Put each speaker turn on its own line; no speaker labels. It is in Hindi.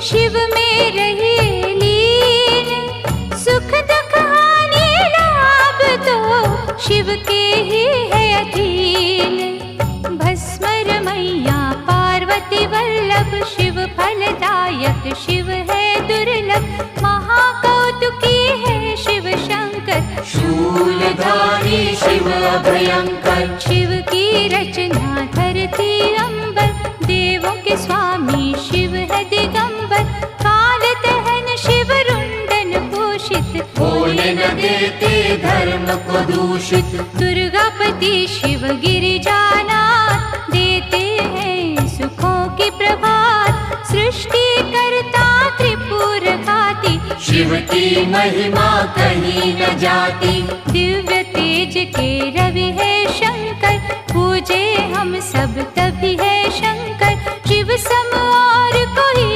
शिव में रहिए लीन, सुख दुख हानि लाभ तो शिव के ही है अधीन। भस्मर मैया पार्वती वल्लभ, शिव फलदायक शिव है दुर्लभ। महाकौतुकी है शिव शंकर,
शूलधारी शिव अभयंकर।
शिव की रचना धरती अंबर, देवों के स्वामी शिव है दिगंबर। काल दहन शिव रुंडन भूषित,
होने न देते धर्म को दूषित।
दुर्गापति शिव गिरिजानाथ, देते हैं सुखों की प्रभात। सृष्टि करता त्रिपुर घाती,
शिव की महिमा कहीं न जाती।
दिव्य तेज के रवि है शंकर, पूजे हम सब तभी है शंकर। शिव सम और कोई